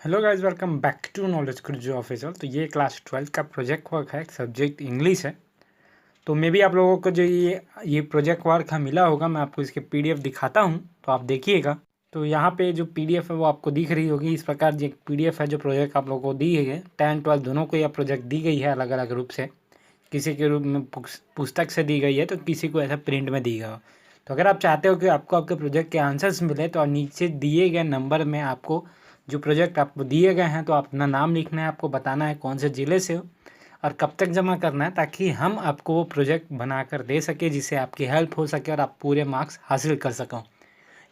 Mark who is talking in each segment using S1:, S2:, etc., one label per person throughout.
S1: Hello guys, welcome back to knowledge Guruji official. तो ये class 12 का प्रोजेक्ट वर्क है, सब्जेक्ट इंग्लिश है। तो मे भी आप लोगों को जो ये प्रोजेक्ट वर्क है मिला होगा, मैं आपको इसके पीडीएफ दिखाता हूँ, तो आप देखिएगा। तो यहाँ पे जो पीडीएफ है वो आपको दिख रही होगी। इस प्रकार जो पीडीएफ है जो प्रोजेक्ट आप लोगों को दी है 10-12 दोनों को यह प्रोजेक्ट दी गई है अलग अलग रूप से। किसी के रूप में पुस्तक से दी गई है, तो किसी को ऐसा प्रिंट में दी गया। तो अगर आप चाहते हो कि आपको आपके प्रोजेक्ट के आंसर्स मिले, तो नीचे दिए गए नंबर में आपको जो प्रोजेक्ट आपको दिए गए हैं, तो अपना नाम लिखना है, आपको बताना है कौन से ज़िले से हो और कब तक जमा करना है, ताकि हम आपको वो प्रोजेक्ट बनाकर दे सके, जिससे आपकी हेल्प हो सके और आप पूरे मार्क्स हासिल कर सको।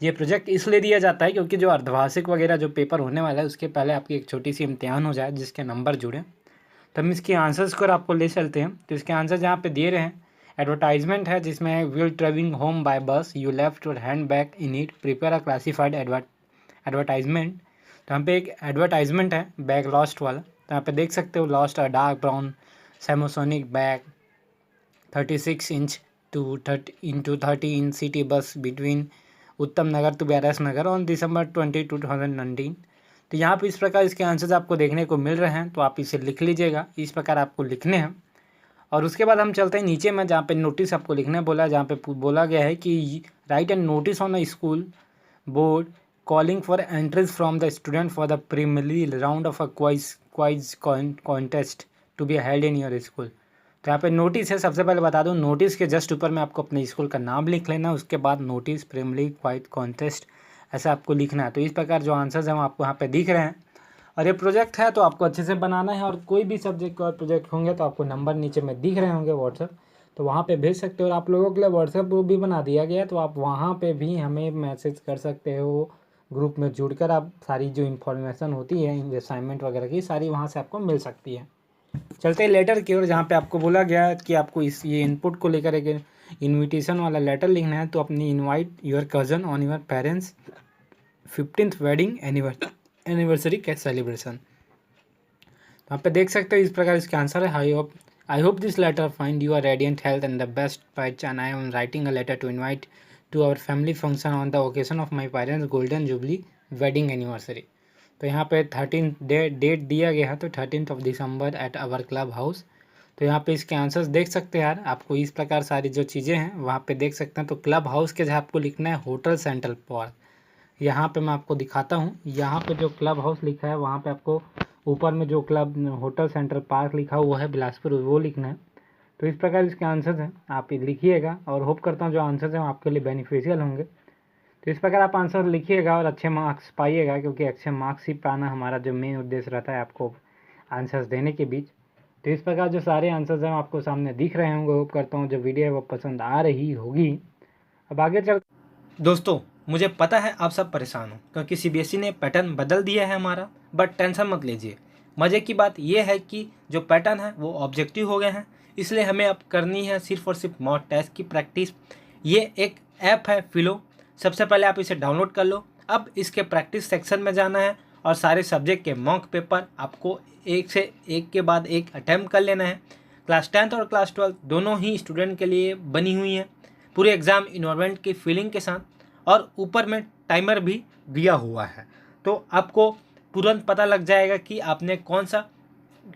S1: ये प्रोजेक्ट इसलिए दिया जाता है क्योंकि जो अर्धवार्षिक वगैरह जो पेपर होने वाला है, उसके पहले आपकी एक छोटी सी इम्तिहान हो जाए जिसके नंबर जुड़े। तो हम इसके आंसर्स को आपको ले चलते हैं। तो इसके आंसर यहाँ पे दिए रहे हैं। एडवर्टाइजमेंट है जिसमें विल ट्रेवलिंग होम बाय बस, you left your hand bag in it, prepare a classified advertisement. तो यहाँ पे एक एडवर्टाइजमेंट है बैग लॉस्ट वाला। तो यहाँ पे देख सकते हो, lost a dark brown Samsonite bag 36 inch to 30 in city bus between Uttam Nagar to बैरस Nagar on December 2019। तो यहाँ पे इस प्रकार इसके आंसर्स आपको देखने को मिल रहे हैं, तो आप इसे लिख लीजिएगा। इस प्रकार आपको लिखने हैं। और उसके बाद हम चलते हैं नीचे में, जहाँ पे नोटिस आपको लिखने बोला है, जहाँ पे बोला गया है कि right and notice on a school board calling for entries from the student for the preliminary round of a quiz contest to be held in your school। तो यहाँ पे नोटिस है। सबसे पहले बता दूँ, नोटिस के जस्ट ऊपर में आपको अपने स्कूल का नाम लिख लेना है। उसके बाद नोटिस प्रीलिमिनरी क्वाइज कॉन्टेस्ट ऐसा आपको लिखना है। तो इस प्रकार जो आंसर्स हैं वो आपको यहाँ पे दिख रहे हैं। और ये प्रोजेक्ट है तो आपको अच्छे से बनाना है। और कोई भी सब्जेक्ट का प्रोजेक्ट होंगे तो आपको नंबर नीचे में दिख रहे होंगे व्हाट्सएप, तो वहाँ पे भेज सकते हो। और आप लोगों के लिए व्हाट्सएप ग्रुप भी बना दिया गया है, तो आप वहाँ पे भी हमें मैसेज कर सकते हो। ग्रुप में जुड़कर आप सारी जो इन्फॉर्मेशन होती है असाइनमेंट वगैरह की, सारी वहाँ से आपको मिल सकती है। चलते हैं लेटर की ओर, जहाँ पे आपको बोला गया है कि आपको ये इनपुट को लेकर एक इनविटेशन वाला लेटर लिखना है। तो अपनी invite your cousin on your parents 15th wedding anniversary के सेलिब्रेशन। तो आप पे देख सकते हो इस प्रकार इसका आंसर है। I hope this letter find you are radiant health and the best patch and I am writing a letter to invite to our family function on the occasion of my parents golden jubilee wedding anniversary. तो यहाँ पे 13 date दिया गया है, तो 13 दिसंबर eight our club house. तो यहाँ पे इसके आंसर्स देख सकते हैं यार। आपको इस प्रकार सारी जो चीज़ें हैं वहाँ पे देख सकते हैं। तो क्लब हाउस के जहाँ आपको लिखना है होटल सेंट्रल पार्क। यहाँ पे मैं आपको दिखाता हूँ। यहाँ पे जो क्लब हाउस लिखा है, वहाँ पे आपको ऊपर में जो क्लब होटल सेंट्रल पार्क लिखा हुआ है बिलासपुर, वो लिखना है। तो इस प्रकार इसके आंसर्स हैं, आप लिखिएगा। और होप करता हूँ जो आंसर्स हैं वो आपके लिए बेनिफिशियल होंगे। तो इस प्रकार आप आंसर लिखिएगा और अच्छे मार्क्स पाइएगा, क्योंकि अच्छे मार्क्स ही पाना हमारा जो मेन उद्देश्य रहता है आपको आंसर्स देने के बीच। तो इस प्रकार जो सारे आंसर्स हैं आपको सामने दिख रहे होंगे। होप करता हूँ जो वीडियो है वो पसंद आ रही होगी। अब आगे चल
S2: दोस्तों, मुझे पता है आप सब परेशान हो क्योंकि सीबीएसई ने पैटर्न बदल दिया है हमारा, बट टेंशन मत लीजिए। मज़े की बात यह है कि जो पैटर्न है वो ऑब्जेक्टिव हो गए हैं, इसलिए हमें अब करनी है सिर्फ और सिर्फ मॉक टेस्ट की प्रैक्टिस। ये एक ऐप है फिलो, सबसे पहले आप इसे डाउनलोड कर लो। अब इसके प्रैक्टिस सेक्शन में जाना है और सारे सब्जेक्ट के मॉक पेपर आपको एक से एक के बाद एक अटैम्प्ट कर लेना है। क्लास 10th और क्लास 12 दोनों ही स्टूडेंट के लिए बनी हुई है, पूरे एग्ज़ाम इन्वायरमेंट की फीलिंग के साथ, और ऊपर में टाइमर भी दिया हुआ है। तो आपको तुरंत पता लग जाएगा कि आपने कौन सा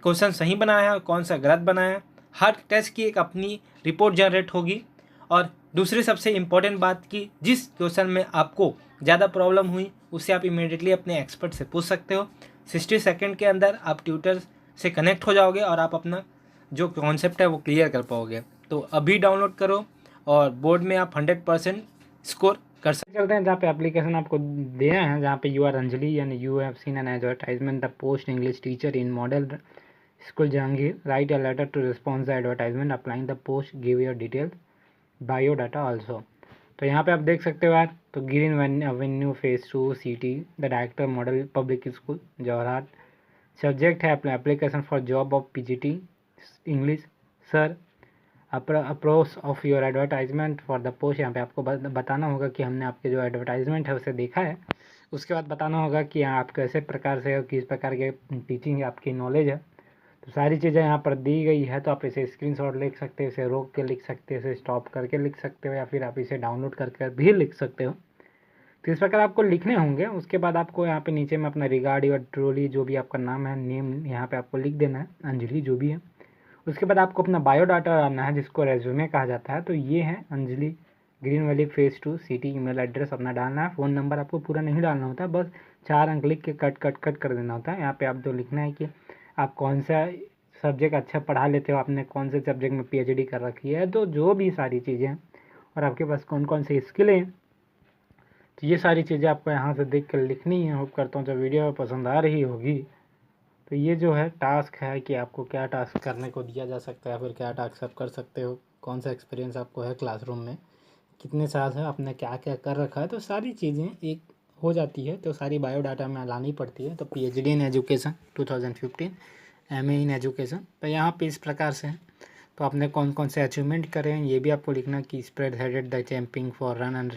S2: क्वेश्चन सही बनाया है और कौन सा गलत बनाया है। हर टेस्ट की एक अपनी रिपोर्ट जनरेट होगी। और दूसरी सबसे इम्पोर्टेंट बात कि जिस क्वेश्चन में आपको ज़्यादा प्रॉब्लम हुई उससे आप इमीडिएटली अपने एक्सपर्ट से पूछ सकते हो। 60 सेकेंड के अंदर आप ट्यूटर से कनेक्ट हो जाओगे और आप अपना जो कॉन्सेप्ट है वो क्लियर कर पाओगे। तो अभी डाउनलोड करो और बोर्ड में आप 100% स्कोर कर सकते।
S1: चलते हैं जहाँ पे एप्लीकेशन आपको दिया है, जहाँ पे you are Anjali and you have seen an advertisement the post English teacher in model school Jahangir, write a letter to response the advertisement applying the post, give your details biodata also. तो यहाँ पे आप देख सकते हो यार। तो green avenue phase 2 city, the director model public school Jorhat. Subject है application for job of PGT English. Sir approach of your advertisement for the post. यहाँ पे आपको बताना होगा कि हमने आपके जो एडवर्टाइजमेंट है उसे देखा है। उसके बाद बताना होगा कि आप कैसे प्रकार से और किस प्रकार के टीचिंग आपकी नॉलेज है। तो सारी चीज़ें यहाँ पर दी गई है। तो आप इसे स्क्रीनशॉट लिख सकते हो, इसे रोक के लिख सकते हो, इसे स्टॉप करके लिख सकते हो, या फिर आप इसे डाउनलोड करके भी लिख सकते हो। तो इस प्रकार आपको लिखने होंगे। उसके बाद आपको यहाँ पे नीचे में अपना रिगार्ड और ट्रोली जो भी आपका नाम है, नेम यहाँ पे आपको लिख देना है, अंजलि जो भी है। उसके बाद आपको अपना बायोडाटा डालना है जिसको रेज्यूमे कहा जाता है। तो ये है Anjali green valley phase 2 city, email address अपना डालना है। फ़ोन नंबर आपको पूरा नहीं डालना होता है, बस 4 अंक लिख के कट कर देना होता है। यहाँ पे आप जो लिखना है कि आप कौन सा सब्जेक्ट अच्छा पढ़ा लेते हो, आपने कौन से सब्जेक्ट में PhD कर रखी है, तो जो भी सारी चीज़ें हैं और आपके पास कौन कौन सी स्किल हैं, तो ये सारी चीज़ें आपको यहाँ से देख कर लिखनी है। होप करता हूँ जब वीडियो पसंद आ रही होगी। तो ये जो है टास्क है कि आपको क्या टास्क करने को दिया जा सकता है, फिर क्या टास्क आप कर सकते हो, कौन सा एक्सपीरियंस आपको है क्लासरूम में, कितने साल है, आपने क्या क्या कर रखा है, तो सारी चीज़ें एक हो जाती है। तो सारी बायोडाटा में लानी पड़ती है। तो PhD in education 2015, MA in education, तो यहाँ पे इस प्रकार से है। तो आपने कौन कौन से अचीवमेंट करे हैं ये भी आपको लिखना कि spread headed the champing for run and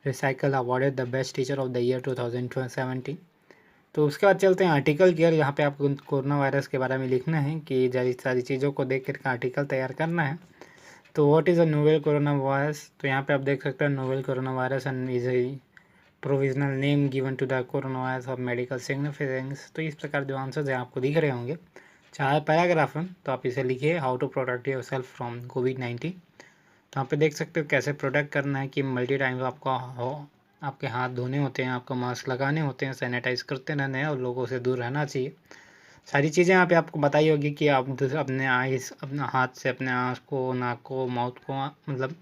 S1: recycle awarded the best teacher of the year 2017। तो उसके बाद चलते हैं आर्टिकल की। यहाँ पे आपको कोरोना वायरस के बारे में लिखना है कि सारी चीज़ों को देख कर आर्टिकल तैयार करना है। तो what is a novel corona virus, तो यहाँ पे आप देख सकते हैं novel corona virus and is a provisional name given to the corona virus of medical significance. तो इस प्रकार जो आंसर्स हैं आपको दिख रहे होंगे 4 पैराग्राफ हैं। तो आप इसे लिखिए, how to protect yourself from COVID-19। तो यहाँ पे देख सकते हो कैसे प्रोटेक्ट करना है कि मल्टी टाइम्स आपके हाथ धोने होते हैं, आपको मास्क लगाने होते हैं, सैनिटाइज करते रहना है और लोगों से दूर रहना चाहिए। सारी चीज़ें यहाँ पे आपको बताई होगी कि आप अपने अपना हाथ से अपने आँख को, नाक को, माउथ को, मतलब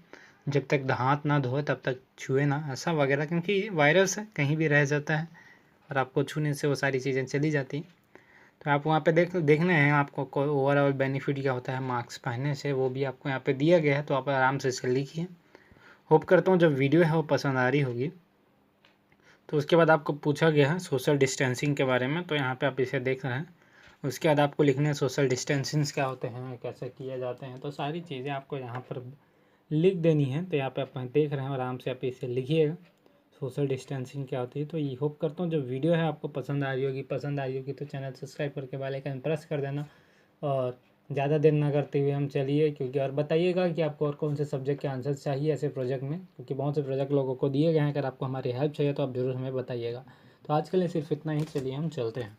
S1: जब तक हाथ ना धोए तब तक छुए ना, ऐसा वगैरह, क्योंकि वायरस है कहीं भी रह जाता है और आपको छूने से वो सारी चीज़ें चली जाती हैं। तो आप वहाँ पे देखना है आपको ओवरऑल बेनिफिट क्या होता है मास्क पहनने से, वो भी आपको यहाँ पे दिया गया है। तो आप आराम से इसे लिखिए। होप करता हूँ जब वीडियो है वो पसंद आ रही होगी। तो उसके बाद आपको पूछा गया है सोशल डिस्टेंसिंग के बारे में, तो यहाँ पे आप इसे देख रहे हैं। उसके बाद आपको लिखना है सोशल डिस्टेंसिंग क्या होते हैं, कैसे किए जाते हैं, तो सारी चीज़ें आपको यहाँ पर लिख देनी है। तो यहाँ पे आप देख रहे हैं, आराम से आप इसे लिखिएगा सोशल डिस्टेंसिंग क्या होती है। तो ये होप करता हूँ जो वीडियो है आपको पसंद आ रही होगी तो चैनल सब्सक्राइब करके बेल आइकन प्रेस कर देना। और ज़्यादा देर ना करते हुए हम चलिए, क्योंकि और बताइएगा कि आपको और कौन से सब्जेक्ट के आंसर चाहिए ऐसे प्रोजेक्ट में, क्योंकि बहुत से प्रोजेक्ट लोगों को दिए गए हैं। अगर आपको हमारी हेल्प चाहिए तो आप ज़रूर हमें बताइएगा। तो आज के लिए सिर्फ इतना ही, चलिए हम चलते हैं।